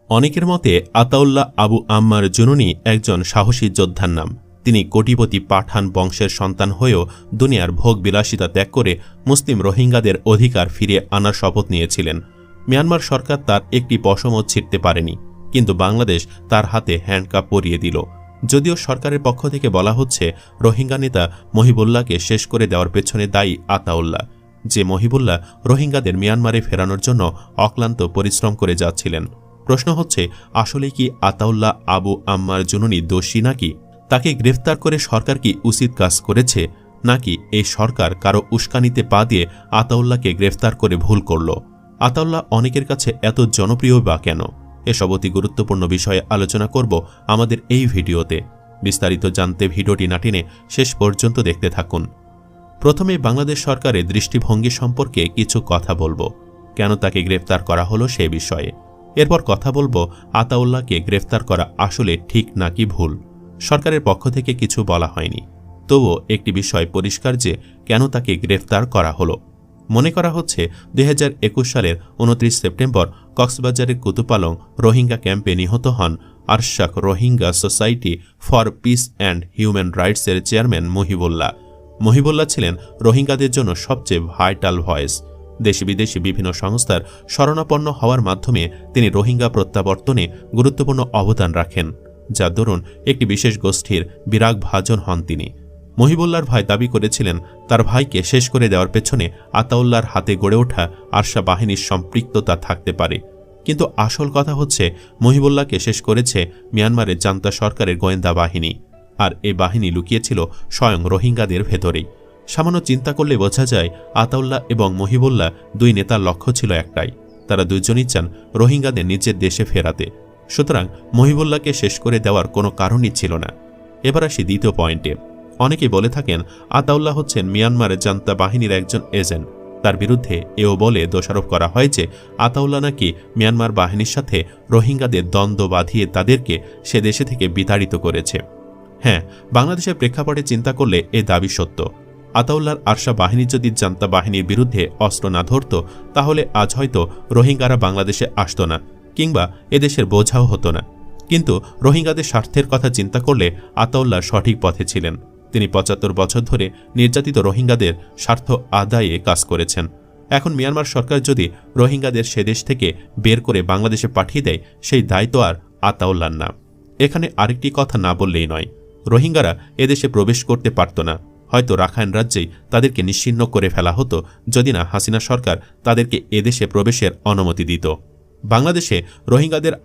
অনেকের মতে আতাউল্লাহ আবু আম্মার জুনুনি একজন সাহসী যোদ্ধার নাম। তিনি কোটিপতি পাঠান বংশের সন্তান হয়েও দুনিয়ার ভোগ বিলাসিতা ত্যাগ করে মুসলিম রোহিঙ্গাদের অধিকার ফিরিয়ে আনার শপথ নিয়েছিলেন। মিয়ানমার সরকার তার একটি পশমও ছিঁড়তে পারেনি, কিন্তু বাংলাদেশ তার হাতে হ্যান্ডকাপ পরিয়ে দিল। যদিও সরকারের পক্ষ থেকে বলা হচ্ছে রোহিঙ্গা নেতা মহিবুল্লাহকে শেষ করে দেওয়ার পেছনে দায়ী আতাউল্লাহ, যে মহিবুল্লাহ রোহিঙ্গাদের মিয়ানমারে ফেরানোর জন্য অক্লান্ত পরিশ্রম করে যাচ্ছিলেন। প্রশ্ন হচ্ছে, আসলে কি আতাউল্লাহ আবু আম্মার জুনুনি দোষী নাকি? তাকে গ্রেফতার করে সরকার কি উচিত কাজ করেছে, নাকি এই সরকার কারো উস্কানিতে পা দিয়ে আতাউল্লাহকে গ্রেফতার করে ভুল করল? আতাউল্লাহ অনেকের কাছে এত জনপ্রিয় বা কেন? এসব অতি গুরুত্বপূর্ণ বিষয়ে আলোচনা করব আমাদের এই ভিডিওতে। বিস্তারিত জানতে ভিডিওটি না টেনে শেষ পর্যন্ত দেখতে থাকুন। প্রথমে বাংলাদেশ সরকারের দৃষ্টিভঙ্গি সম্পর্কে কিছু কথা বলবো, কেন তাকে গ্রেফতার করা হলো সে বিষয়ে। এরপর কথা বলবো আতাউল্লাহকে গ্রেফতার করা আসলে ঠিক নাকি ভুল। সরকারের পক্ষ থেকে কিছু বলা হয়নি, তবুও একটি বিষয় পরিষ্কার যে কেন তাকে গ্রেফতার করা হলো। মনে করা হচ্ছে 2021 সালের 29 সেপ্টেম্বর কক্সবাজারের কুতুপালং রোহিঙ্গা ক্যাম্পে নিহত হন আরশাক Rohingya society for peace and human রাইটসের চেয়ারম্যান মহিবুল্লাহ। মহিবুল্লাহ ছিলেন রোহিঙ্গাদের জন্য সবচেয়ে ভাইটাল ভয়েস। দেশি বিদেশি বিভিন্ন সংস্থার শরণাপন্ন হওয়ার মাধ্যমে তিনি রোহিঙ্গা প্রত্যাবর্তনে গুরুত্বপূর্ণ অবদান রাখেন, যার দরুন একটি বিশেষ গোষ্ঠীর বিরাগ ভাজন হন তিনি। মহিবুল্লাহর ভাই দাবি করেছিলেন তার ভাইকে শেষ করে দেওয়ার পেছনে আতাউল্লাহর হাতে গড়ে ওঠা আরশা বাহিনীর সম্পৃক্ততা থাকতে পারে। কিন্তু আসল কথা হচ্ছে মহিবুল্লাহকে শেষ করেছে মিয়ানমারের জান্তা সরকারের গোয়েন্দা বাহিনী, আর এই বাহিনী লুকিয়েছিল স্বয়ং রোহিঙ্গাদের ভেতরেই। সামান্য চিন্তা করলে বোঝা যায় আতাউল্লাহ এবং মহিবুল্লাহ দুই নেতার লক্ষ্য ছিল একটাই, তারা দুজনই চান রোহিঙ্গাদের নিজের দেশে ফেরাতে। সুতরাং মহিবুল্লাহকে শেষ করে দেওয়ার কোনো কারণই ছিল না। এবার আসি দ্বিতীয় পয়েন্টে। অনেকেই বলে থাকেন আতাউল্লাহ হচ্ছেন মিয়ানমারের জান্তা বাহিনীর একজন এজেন্ট। তার বিরুদ্ধে এও বলে দোষারোপ করা হয় যে আতাউল্লাহ নাকি মিয়ানমার বাহিনীর সাথে রোহিঙ্গাদের দ্বন্দ্ব বাঁধিয়ে তাদেরকে সে দেশে থেকে বিতাড়িত করেছে। হ্যাঁ, বাংলাদেশের প্রেক্ষাপটে চিন্তা করলে এ দাবি সত্য। আতাউল্লাহর আরশা বাহিনী যদি জান্তা বাহিনীর বিরুদ্ধে অস্ত্র না ধরত, তাহলে আজ হয়তো রোহিঙ্গারা বাংলাদেশে আসত না, কিংবা এদেশের বোঝাও হতো না। কিন্তু রোহিঙ্গাদের স্বার্থের কথা চিন্তা করলে আতাউল্লাহ সঠিক পথে ছিলেন। তিনি 75 বছর ধরে নির্যাতিত রোহিঙ্গাদের স্বার্থ আদায়ে কাজ করেছেন। এখন মিয়ানমার সরকার যদি রোহিঙ্গাদের সে দেশ থেকে বের করে বাংলাদেশে পাঠিয়ে দেয়, সেই দায়িত্ব আর আতাউল্লাহর না। এখানে আরেকটি কথা না বললেই নয়, রোহিঙ্গারা এদেশে প্রবেশ করতে পারত না। হয়তো রাখাইন রাজ্যেই তাদেরকে নিশ্চিহ্ন করে ফেলা হতো যদি না হাসিনা সরকার তাদেরকে এদেশে প্রবেশের অনুমতি দিত। বাংলাদেশে রোহিঙ্গাদের